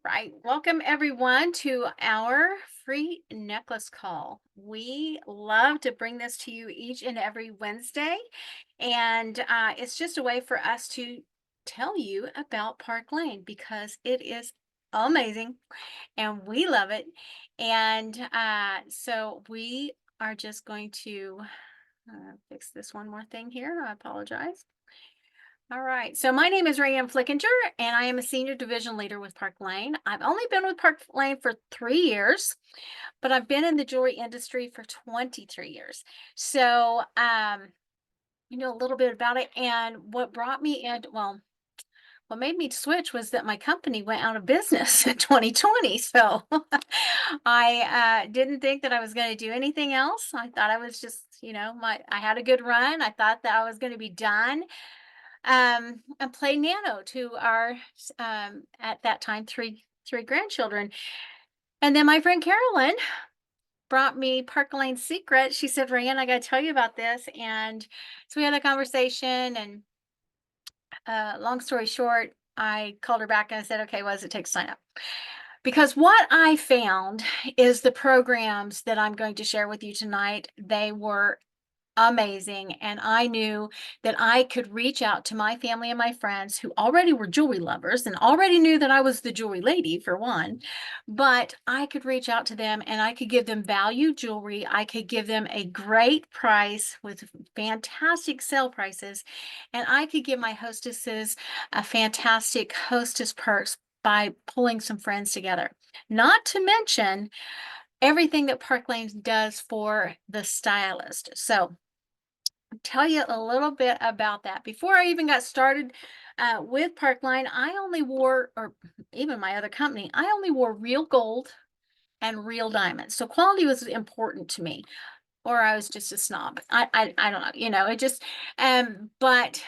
Right. Welcome everyone to our free necklace call. We love to bring this to you each and every Wednesday. And it's just a way for us to tell you about Park Lane because it is amazing and we love it. And so we are just going to fix this one more thing here. I apologize. All right. So my name is Rayanne Flickinger, and I am a senior division leader with Park Lane. I've only been with Park Lane for 3 years, but I've been in the jewelry industry for 23 years. So, you know a little bit about it. And what brought me in, well, what made me switch was that my company went out of business in 2020. So I didn't think that I was going to do anything else. I thought I was just, I had a good run. I thought that I was going to be done and play nano to our at that time three grandchildren. And then my friend Carolyn brought me Park Lane Secret. She said, "Rand, I got to tell you about this." And so we had a conversation. And long story short, I called her back and I said, "Okay, what does it take to sign up?" Because what I found is the programs that I'm going to share with you tonight, they were amazing. And I knew that I could reach out to my family and my friends who already were jewelry lovers and already knew that I was the jewelry lady, for one. But I could reach out to them and I could give them value jewelry. I could give them a great price with fantastic sale prices. And I could give my hostesses a fantastic hostess perks by pulling some friends together. Not to mention everything that Park Lane does for the stylist. So tell you a little bit about that. Before I even got started with Parkline, I only wore, or even my other company, I only wore real gold and real diamonds. So quality was important to me, or I was just a snob. I don't know, it just, but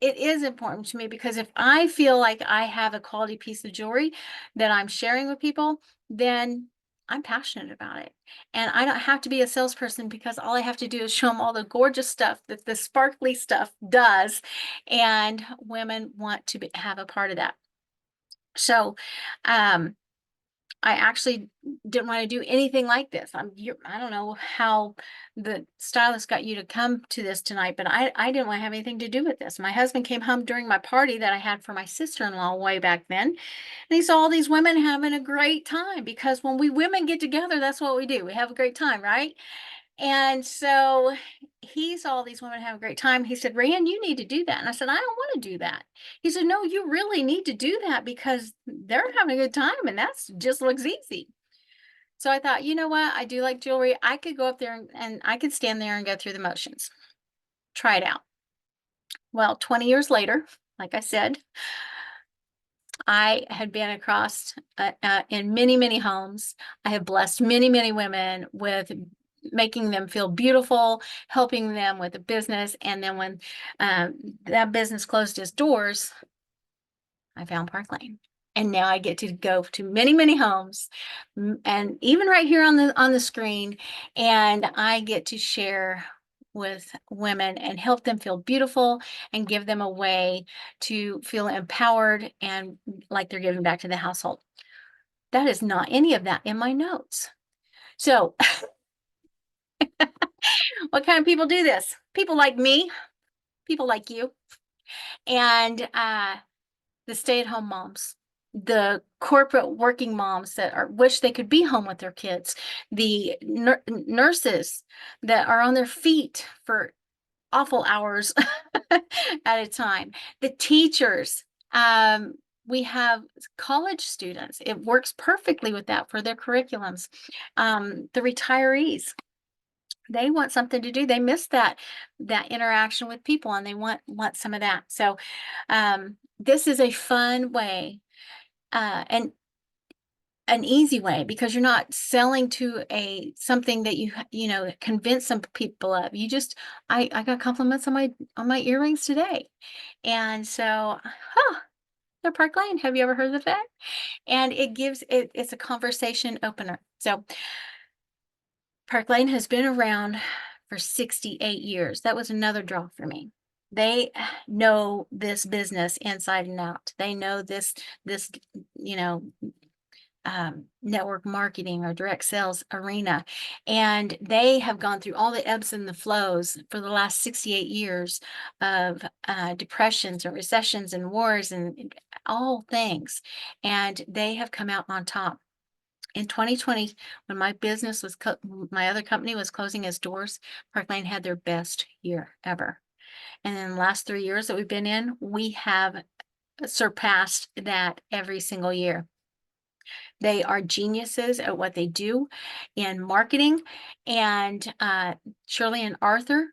it is important to me because if I feel like I have a quality piece of jewelry that I'm sharing with people, then I'm passionate about it. And I don't have to be a salesperson because all I have to do is show them all the gorgeous stuff that the sparkly stuff does. And women want to have a part of that. So, um, I actually didn't want to do anything like this. I don't know how the stylist got you to come to this tonight, but I didn't want to have anything to do with this. My husband came home during my party that I had for my sister-in-law way back then, and he saw all these women having a great time because when we women get together, that's what we do. We have a great time, right? And so he saw all these women have a great time. He said, "Rand, you need to do that." And I said, "I don't want to do that." He said, "No, you really need to do that because they're having a good time and that's just looks easy." So I thought, you know what? I do like jewelry. I could go up there and I could stand there and go through the motions. Try it out. Well, 20 years later, like I said, I had been across in many, many homes. I have blessed many, many women with making them feel beautiful, helping them with a business. And then when that business closed its doors, I found Park Lane. And now I get to go to many, many homes, and even right here on the screen, and I get to share with women and help them feel beautiful and give them a way to feel empowered and like they're giving back to the household. That is not any of that in my notes. So, what kind of people do this? People like me, people like you, and the stay-at-home moms, the corporate working moms that are wish they could be home with their kids, the nurses that are on their feet for awful hours at a time, the teachers. We have college students. It works perfectly with that for their curriculums. The retirees, they want something to do. They miss that interaction with people, and they want some of that. So this is a fun way and an easy way because you're not selling to a something that convince some people of. You just I got compliments on my earrings today, and so they're Park Lane. Have you ever heard of that? And it's a conversation opener. So Park Lane has been around for 68 years. That was another draw for me. They know this business inside and out. They know this, you know, network marketing or direct sales arena. And they have gone through all the ebbs and the flows for the last 68 years of depressions and recessions and wars and all things. And they have come out on top. In 2020, when my other company was closing its doors, Park Lane had their best year ever. And in the last 3 years that we've been in, we have surpassed that every single year. They are geniuses at what they do in marketing. And Shirley and Arthur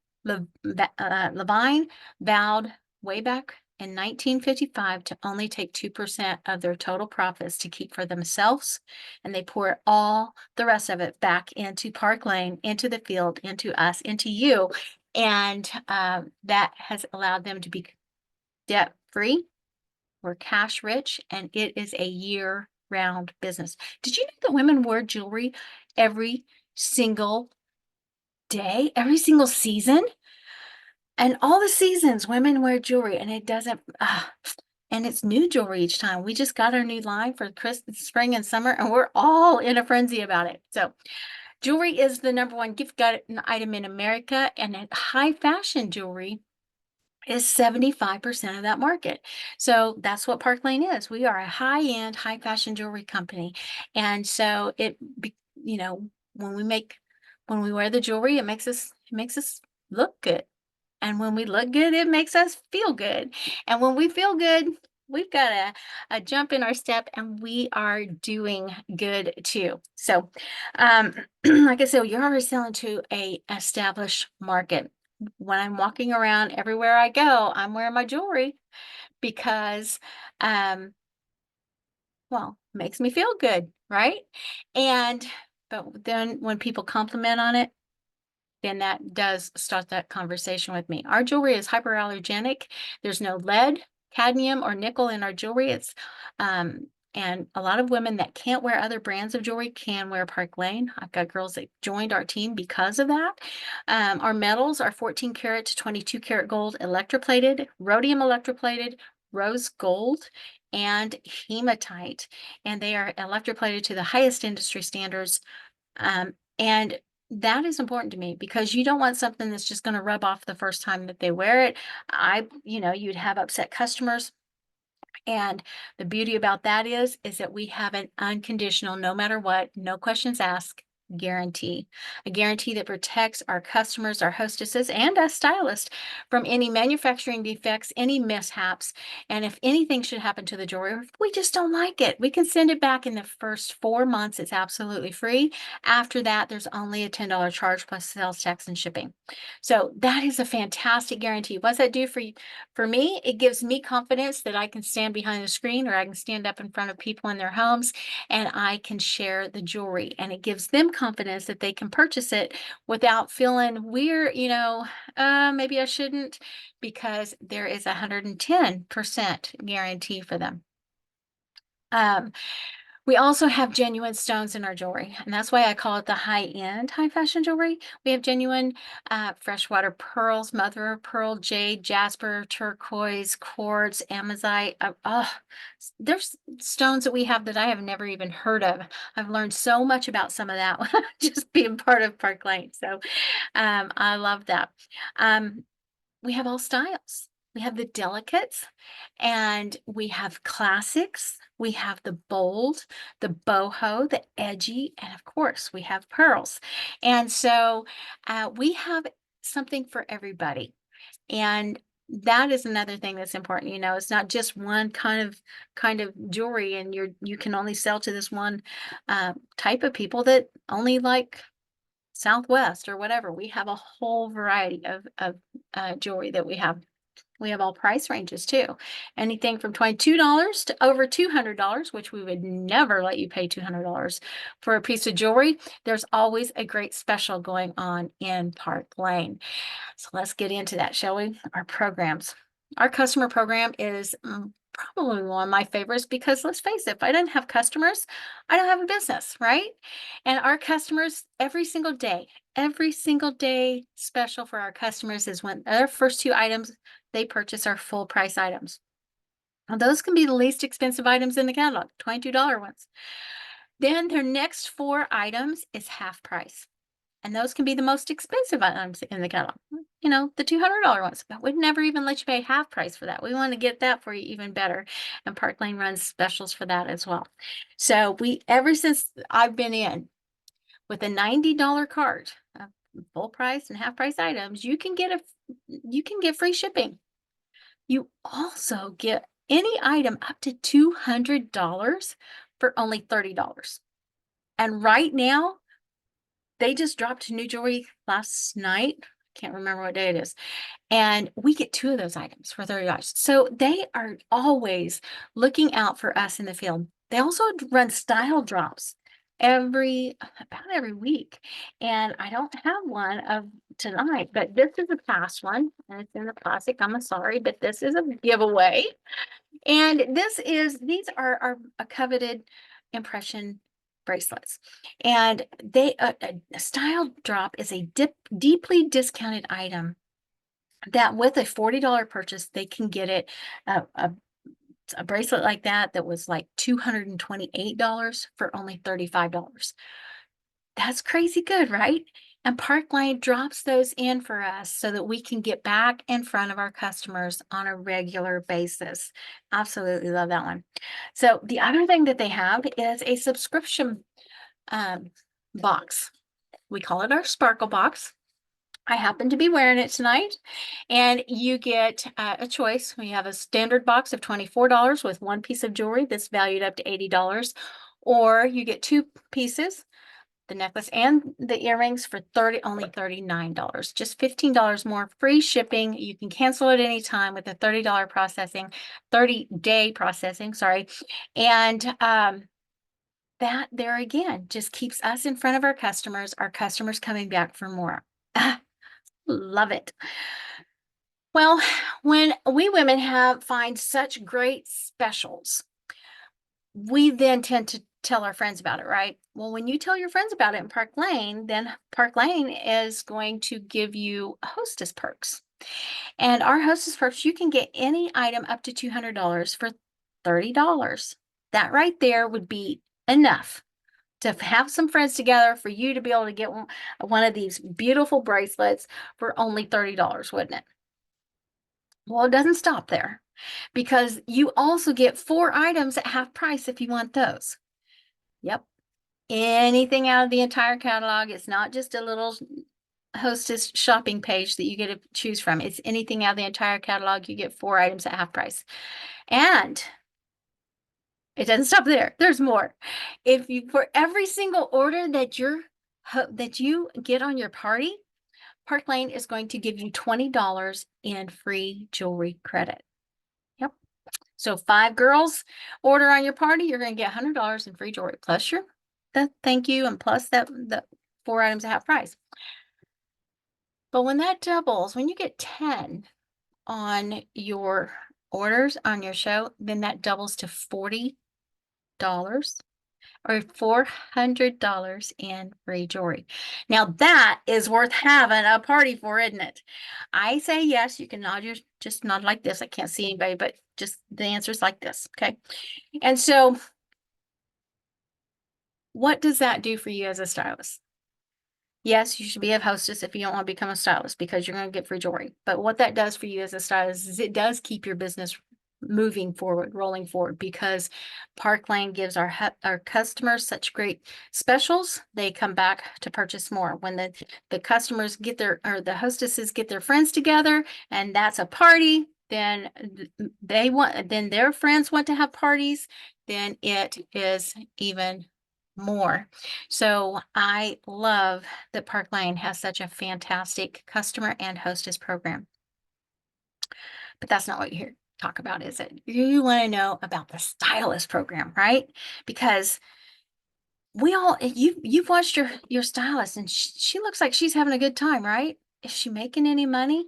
Levine vowed way back in 1955 to only take 2% of their total profits to keep for themselves. And they pour all the rest of it back into Park Lane, into the field, into us, into you. And that has allowed them to be debt free. We're cash rich, and it is a year round business. Did you know that women wear jewelry every single day, every single season? And all the seasons, women wear jewelry, and it doesn't, and it's new jewelry each time. We just got our new line for Christmas, spring, and summer, and we're all in a frenzy about it. So, jewelry is the number one gift item in America, and high fashion jewelry is 75% of that market. So that's what Park Lane is. We are a high-end, high fashion jewelry company. And so you know, when we wear the jewelry, it makes us look good. And when we look good, it makes us feel good. And when we feel good, we've got a jump in our step and we are doing good too. So, like I said, you're already selling to a established market. When I'm walking around everywhere I go, I'm wearing my jewelry because, um, well, makes me feel good, right? And, but then when people compliment on it, then that does start that conversation with me. Our jewelry is hypoallergenic. There's no lead, cadmium, or nickel in our jewelry. And a lot of women that can't wear other brands of jewelry can wear Park Lane. I've got girls that joined our team because of that. Our metals are 14 karat to 22 karat gold electroplated, rhodium electroplated, rose gold, and hematite. And they are electroplated to the highest industry standards. And that is important to me because you don't want something that's just going to rub off the first time that they wear it. You'd have upset customers. And the beauty about that is that we have an unconditional, no matter what, no questions asked guarantee, a guarantee that protects our customers, our hostesses, and us stylists from any manufacturing defects, any mishaps. And if anything should happen to the jewelry, or if we just don't like it, we can send it back in the first 4 months. It's absolutely free. After that, there's only a $10 charge plus sales tax and shipping. So that is a fantastic guarantee. What's that do for you? For me, it gives me confidence that I can stand behind the screen or I can stand up in front of people in their homes and I can share the jewelry. And it gives them confidence that they can purchase it without feeling weird, maybe I shouldn't, because there is 110% guarantee for them. Um, we also have genuine stones in our jewelry, and that's why I call it the high-end high fashion jewelry. We have genuine freshwater pearls, mother of pearl, jade, jasper, turquoise, quartz, amazite. There's stones that we have that I have never even heard of. I've learned so much about some of that just being part of Park Lane. So I love that. Um, we have all styles. We have the delicates and we have classics. We have the bold, the boho, the edgy, and of course, we have pearls. And so we have something for everybody. And that is another thing that's important. It's not just one kind of jewelry, and you can only sell to this one type of people that only like Southwest or whatever. We have a whole variety of jewelry that we have. We have all price ranges too. Anything from $22 to over $200, which we would never let you pay $200 for a piece of jewelry. There's always a great special going on in Park Lane. So let's get into that, shall we? Our programs. Our customer program is probably one of my favorites because let's face it, if I didn't have customers, I don't have a business, right? And our customers every single day special for our customers is when their first two items they purchase our full price items. Now, those can be the least expensive items in the catalog, $22 ones. Then their next 4 items is half price. And those can be the most expensive items in the catalog. The $200 ones, but we'd never even let you pay half price for that. We want to get that for you even better. And Park Lane runs specials for that as well. So ever since I've been in with a $90 cart, full price and half price items, you can get free shipping. You also get any item up to $200 for only $30. And right now, they just dropped new jewelry last night. Can't remember what day it is. And we get 2 of those items for $30. So they are always looking out for us in the field. They also run style drops about every week. And I don't have one of tonight, but this is a past one, and it's in the plastic. I'm sorry, but this is a giveaway. And these are a coveted impression bracelets. And a style drop is a deeply discounted item that with a $40 purchase, they can get it a bracelet like that was like $228 for only $35. That's crazy good, right? And Park Lane drops those in for us so that we can get back in front of our customers on a regular basis. Absolutely love that one. So the other thing that they have is a subscription box. We call it our Sparkle Box. I happen to be wearing it tonight, and you get a choice. We have a standard box of $24 with 1 piece of jewelry that's valued up to $80, or you get 2 pieces, the necklace and the earrings, for only $39, just $15 more, free shipping. You can cancel at any time with a $30 30-day processing, sorry. And that there again just keeps us in front of our customers coming back for more. Love it. Well, when we women find such great specials, we then tend to tell our friends about it, right? Well, when you tell your friends about it in Park Lane, then Park Lane is going to give you hostess perks. And our hostess perks, you can get any item up to $200 for $30. That right there would be enough to have some friends together for you to be able to get one of these beautiful bracelets for only $30, wouldn't it? Well, it doesn't stop there, because you also get 4 items at half price if you want those. Yep. Anything out of the entire catalog. It's not just a little hostess shopping page that you get to choose from. It's anything out of the entire catalog. You get 4 items at half price. And it doesn't stop there. There's more. For every single order that you get on your party, Park Lane is going to give you $20 in free jewelry credit. Yep. So 5 girls order on your party, you're going to get $100 in free jewelry, plus the thank you, and plus the 4 items at half price. But when that doubles, when you get 10 on your orders on your show, then that doubles to $40 or $400 in free jewelry. Now that is worth having a party for, isn't it? I say yes. You can just nod like this. I can't see anybody, but just the answer is like this. Okay. And so what does that do for you as a stylist? Yes, you should be a hostess if you don't want to become a stylist, because you're going to get free jewelry. But what that does for you as a stylist is it does keep your business moving forward, rolling forward, because Park Lane gives our customers such great specials. They come back to purchase more. When the customers the hostesses get their friends together, and that's a party, then then their friends want to have parties, then it is even more. So I love that Park Lane has such a fantastic customer and hostess program. But that's not what you're here to talk about, is it? You want to know about the stylist program, right? Because you've watched your stylist, and she looks like she's having a good time, right? Is she making any money?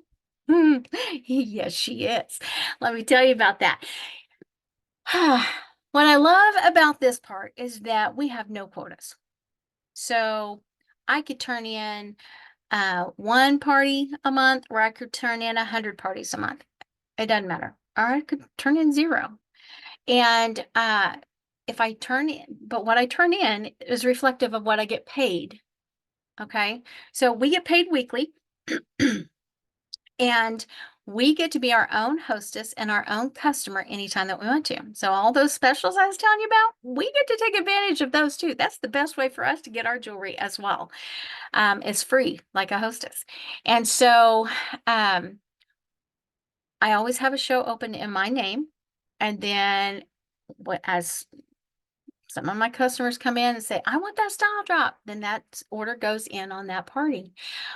Yes, she is. Let me tell you about that. What I love about this part is that we have no quotas. So I could turn in 1 party a month, or I could turn in 100 parties a month. It doesn't matter. Or I could turn in 0. And if I turn in, but what I turn in is reflective of what I get paid. Okay. So we get paid weekly. And we get to be our own hostess and our own customer anytime that we want to. So all those specials I was telling you about, we get to take advantage of those too. That's the best way for us to get our jewelry as well. It's free, like a hostess. And so I always have a show open in my name. And then as some of my customers come in and say, I want that style drop, then that order goes in on that party.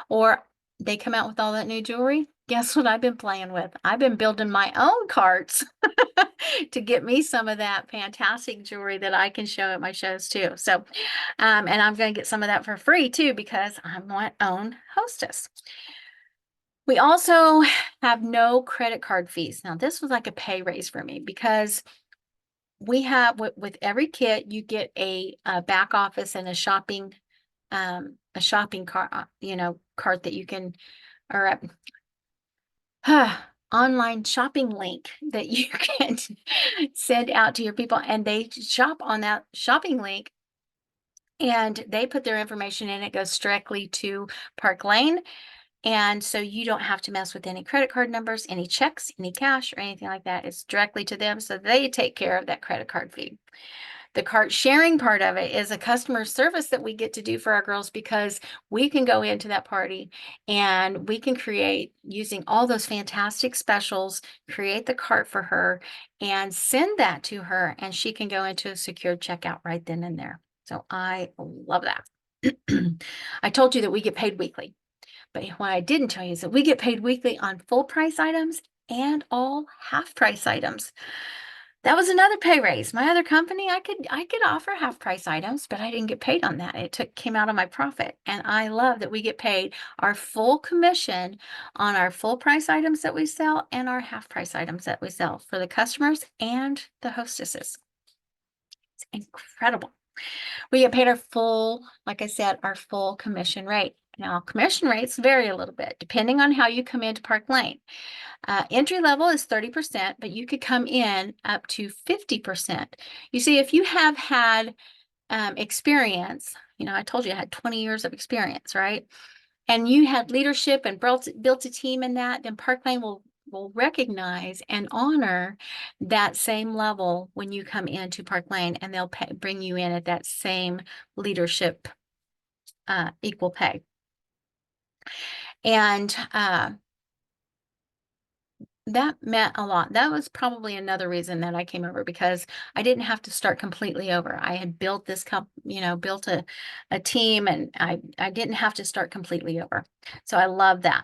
Or they come out with all that new jewelry. Guess what I've been playing with? I've been building my own carts to get me some of that fantastic jewelry that I can show at my shows too. So, and I'm going to get some of that for free too, because I'm my own hostess. We also have no credit card fees. Now, this was like a pay raise for me because we have with every kit, you get a back office and a shopping cart, cart that you can, or online shopping link that you can send out to your people, and they shop on that shopping link, and they put their information in. It goes directly to Park Lane. And so you don't have to mess with any credit card numbers, any checks, any cash, or anything like that. It's directly to them. So they take care of that credit card fee. The cart sharing part of it is a customer service that we get to do for our girls, because we can go into that party and we can create, using all those fantastic specials, create the cart for her and send that to her, and she can go into a secured checkout right then and there. So I love that. I told you that we get paid weekly. But what I didn't tell you is that we get paid weekly on full price items and all half price items. That was another pay raise. My other company, I could offer half price items, but I didn't get paid on that. It came out of my profit. And I love that we get paid our full commission on our full price items that we sell and our half price items that we sell for the customers and the hostesses. It's incredible. We get paid our full, like I said, our full commission rate. Now, commission rates vary a little bit depending on how you come into Park Lane. Entry level is 30%, but you could come in up to 50%. You see, if you have had experience, I told you I had 20 years of experience, right? And you had leadership and built a team in that, then Park Lane will recognize and honor that same level when you come into Park Lane, and they'll bring you in at that same leadership, equal pay. And that meant a lot. That was probably another reason that I came over, because I didn't have to start completely over. I had built this built a team, and I didn't have to start completely over. So I love that.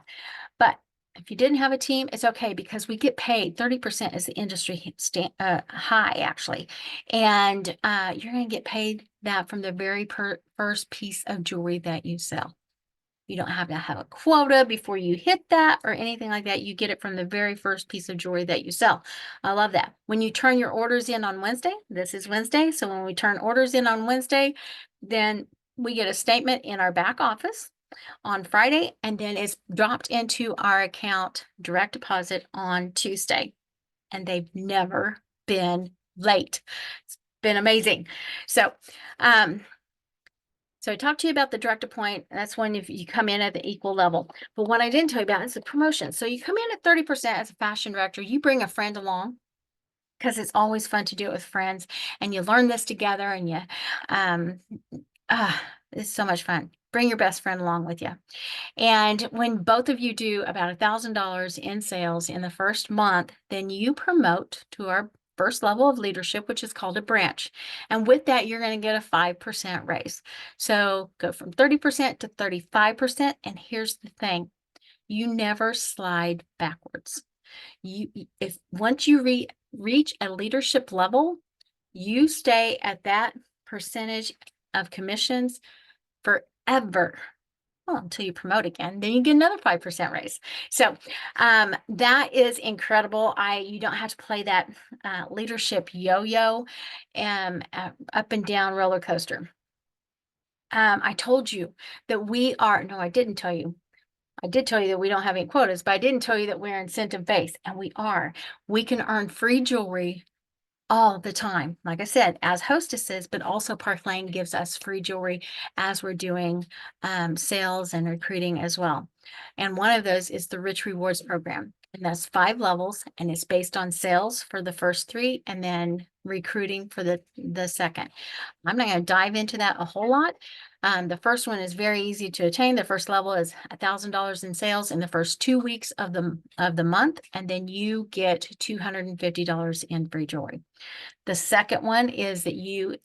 But if you didn't have a team, it's okay, because we get paid 30% is the industry high, actually. And you're going to get paid that from the very first piece of jewelry that you sell. You don't have to have a quota before you hit that or anything like that. You get it from the very first piece of jewelry that you sell. I love that. When you turn your orders in on Wednesday, this is Wednesday. So when we turn orders in on Wednesday, then we get a statement in our back office on Friday, and then it's dropped into our account direct deposit on Tuesday. And they've never been late. It's been amazing. So, so I talked to you about the direct appoint. That's when if you come in at the equal level. But what I didn't tell you about is the promotion. So you come in at 30% as a fashion director. You bring a friend along, because it's always fun to do it with friends, and you learn this together, and it's so much fun. Bring your best friend along with you. And when both of you do about $1,000 in sales in the first month, then you promote to our first level of leadership, which is called a branch. And with that, you're going to get a 5% raise. So go from 30% to 35%. And here's the thing, you never slide backwards. If once you reach a leadership level, you stay at that percentage of commissions forever. Well, until you promote again, then you get another 5% raise. So that is incredible. You don't have to play that leadership yo-yo up and down roller coaster. I told you that no, I didn't tell you. I did tell you that we don't have any quotas, but I didn't tell you that we're incentive based, and we are. We can earn free jewelry all the time, like I said, as hostesses, but also Park Lane gives us free jewelry as we're doing sales and recruiting as well. And one of those is the Rich Rewards program. And that's 5 levels, and it's based on sales for the first 3 and then recruiting for the second. I'm not going to dive into that a whole lot. The first one is very easy to attain. The first level is $1,000 in sales in the first 2 weeks of the month, and then you get $250 in free jewelry. The second one is that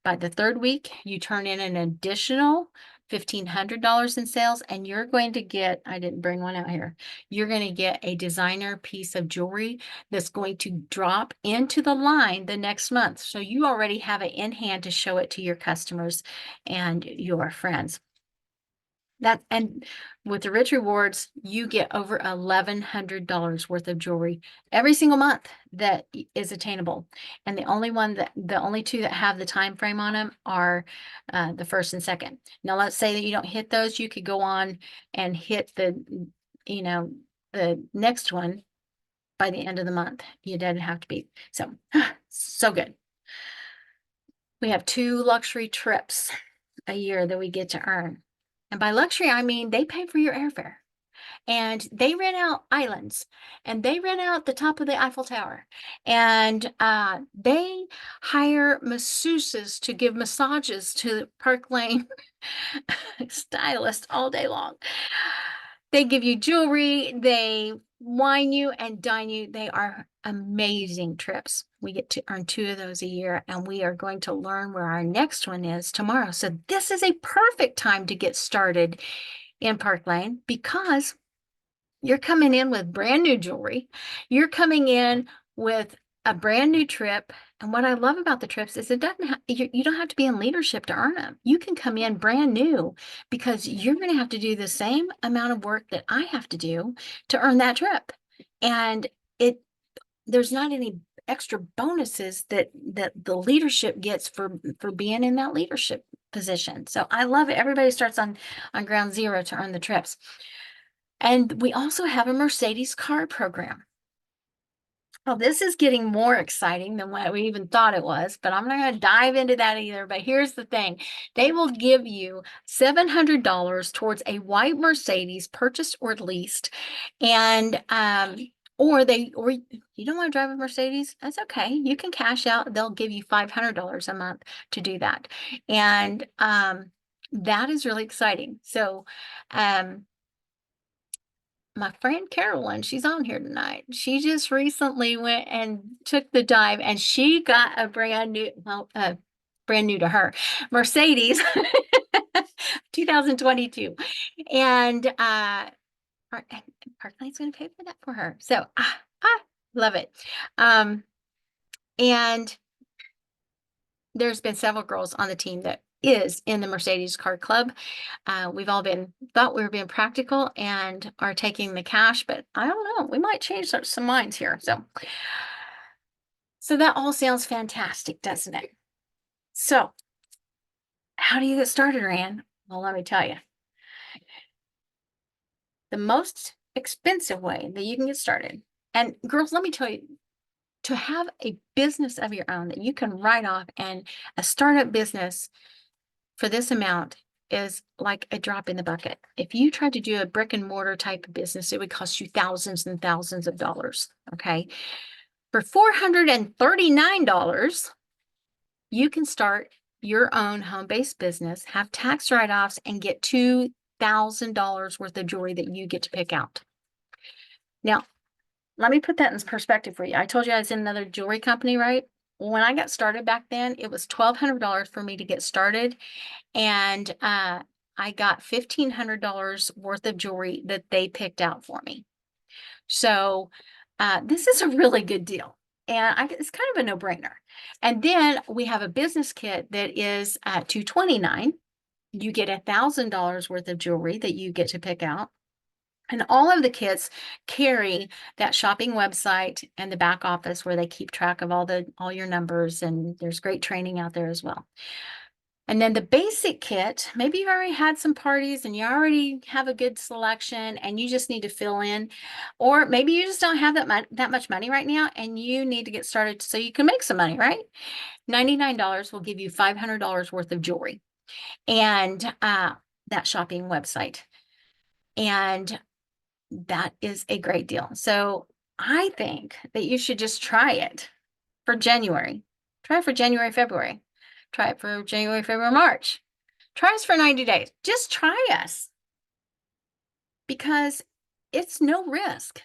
by the third week, you turn in an additional $1,500 in sales, and you're going to get, I didn't bring one out here, you're going to get a designer piece of jewelry that's going to drop into the line the next month. So you already have it in hand to show it to your customers and your friends. And with the Rich Rewards, you get over $1,100 worth of jewelry every single month that is attainable. And the only 2 that have the time frame on them are the first and second. Now, let's say that you don't hit those, you could go on and hit the next one by the end of the month. You didn't have to be. So good. We have 2 luxury trips a year that we get to earn. And by luxury, I mean they pay for your airfare, and they rent out islands, and they rent out the top of the Eiffel Tower, and they hire masseuses to give massages to Park Lane stylists all day long. They give you jewelry, they wine you and dine you. They are amazing trips. We get to earn 2 of those a year, and we are going to learn where our next one is tomorrow. So this is a perfect time to get started in Park Lane because you're coming in with brand new jewelry. You're coming in with a brand new trip. And what I love about the trips is you don't have to be in leadership to earn them. You can come in brand new because you're going to have to do the same amount of work that I have to do to earn that trip. And there's not any extra bonuses that the leadership gets for being in that leadership position. So I love it. Everybody starts on ground zero to earn the trips. And we also have a Mercedes car program. Well, this is getting more exciting than what we even thought it was, but I'm not going to dive into that either. But here's the thing. They will give you $700 towards a white Mercedes purchased or leased. And, or you don't want to drive a Mercedes, that's okay. You can cash out. They'll give you $500 a month to do that. And, that is really exciting. So, my friend Carolyn, she's on here tonight. She just recently went and took the dive, and she got a brand new to her, Mercedes 2022. And Parklane's going to pay for that for her. So I love it. And there's been several girls on the team that is in the Mercedes Car Club. We've all thought we were being practical and are taking the cash, but I don't know. We might change some minds here. So that all sounds fantastic, doesn't it? So how do you get started, Rand? Well, let me tell you. The most expensive way that you can get started, and girls, let me tell you, to have a business of your own that you can write off, and a startup business for this amount is like a drop in the bucket. If you tried to do a brick and mortar type of business, it would cost you thousands and thousands of dollars. Okay. For $439, you can start your own home-based business, have tax write-offs, and get $2,000 worth of jewelry that you get to pick out. Now, let me put that in perspective for you. I told you I was in another jewelry company, right? When I got started back then, it was $1,200 for me to get started. And I got $1,500 worth of jewelry that they picked out for me. So this is a really good deal. And it's kind of a no-brainer. And then we have a business kit that is $229. You get $1,000 worth of jewelry that you get to pick out. And all of the kits carry that shopping website and the back office where they keep track of all your numbers, and there's great training out there as well. And then the basic kit, maybe you've already had some parties and you already have a good selection and you just need to fill in, or maybe you just don't have that much money right now and you need to get started so you can make some money, right? $99 will give you $500 worth of jewelry and that shopping website. And that is a great deal. So I think that you should just try it for January. Try it for January, February. Try it for January, February, March. Try us for 90 days. Just try us because it's no risk.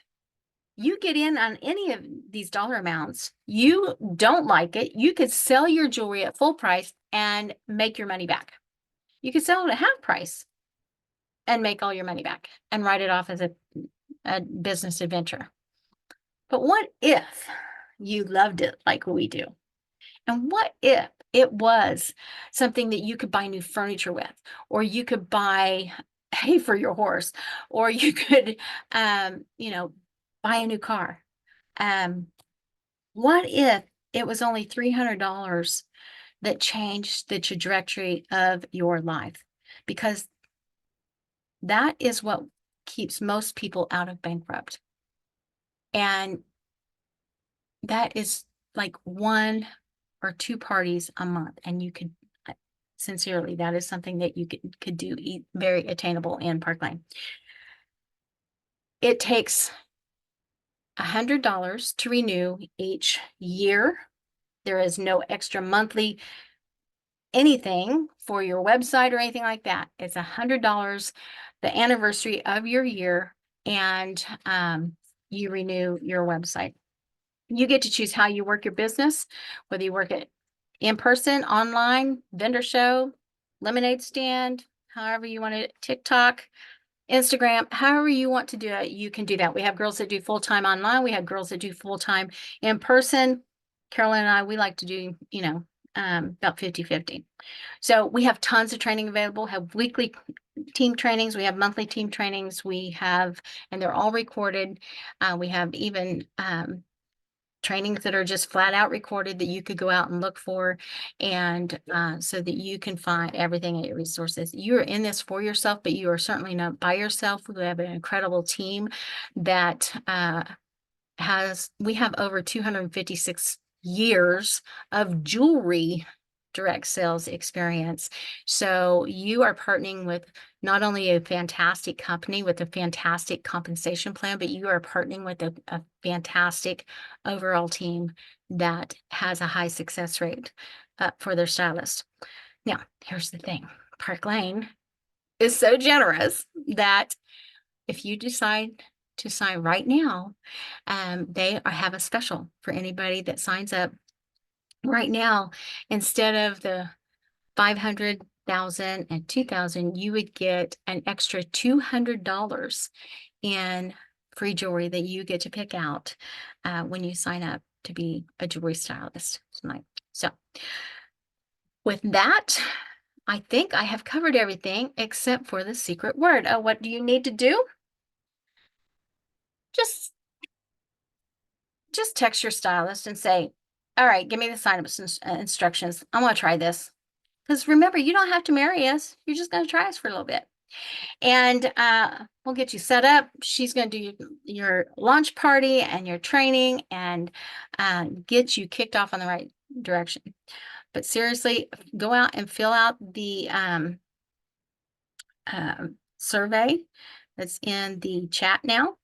You get in on any of these dollar amounts, you don't like it, you could sell your jewelry at full price and make your money back. You could sell it at half price and make all your money back and write it off as a business adventure. But what if you loved it like we do? And what if it was something that you could buy new furniture with, or you could buy hay for your horse, or you could, buy a new car? What if it was only $300 that changed the trajectory of your life? Because that is what keeps most people out of bankrupt. And that is like 1 or 2 parties a month. And you could, sincerely, that is something that you could do very attainable in Park Lane. It takes $100 to renew each year. There is no extra monthly anything for your website or anything like that. It's $100 the anniversary of your year, and you renew your website. You get to choose how you work your business, whether you work it in person, online, vendor show, lemonade stand, however you want it, TikTok, Instagram, however you want to do it, you can do that. We have girls that do full-time online. We have girls that do full-time in person. Carolyn and I, we like to do, about 50-50. So we have tons of training available, have weekly team trainings. We have monthly team trainings. And they're all recorded. We have even trainings that are just flat out recorded that you could go out and look for, and so that you can find everything at your resources. You're in this for yourself, but you are certainly not by yourself. We have an incredible team that we have over 256 years of jewelry direct sales experience. So you are partnering with not only a fantastic company with a fantastic compensation plan, but you are partnering with a fantastic overall team that has a high success rate for their stylist. Now, here's the thing. Park Lane is so generous that if you decide to sign right now, they have a special for anybody that signs up right now. Instead of the 500,000 and 2,000, you would get an extra $200 in free jewelry that you get to pick out when you sign up to be a jewelry stylist tonight. So with that, I think I have covered everything except for the secret word. Oh, what do you need to do? Just text your stylist and say, all right, give me the sign-up instructions. I want to try this. Because remember, you don't have to marry us. You're just going to try us for a little bit. And we'll get you set up. She's going to do your launch party and your training and get you kicked off on the right direction. But seriously, go out and fill out the survey that's in the chat now.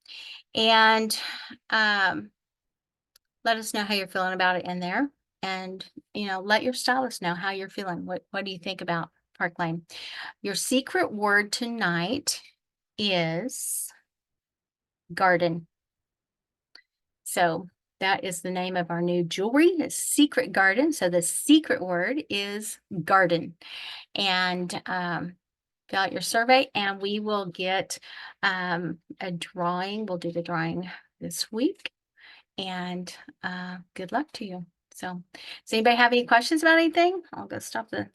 And let us know how you're feeling about it in there. And, let your stylist know how you're feeling. What do you think about Park Lane? Your secret word tonight is garden. So that is the name of our new jewelry. It's Secret Garden. So the secret word is garden. And fill out your survey and we will get a drawing. We'll do the drawing this week. And good luck to you. So does anybody have any questions about anything? I'll go stop the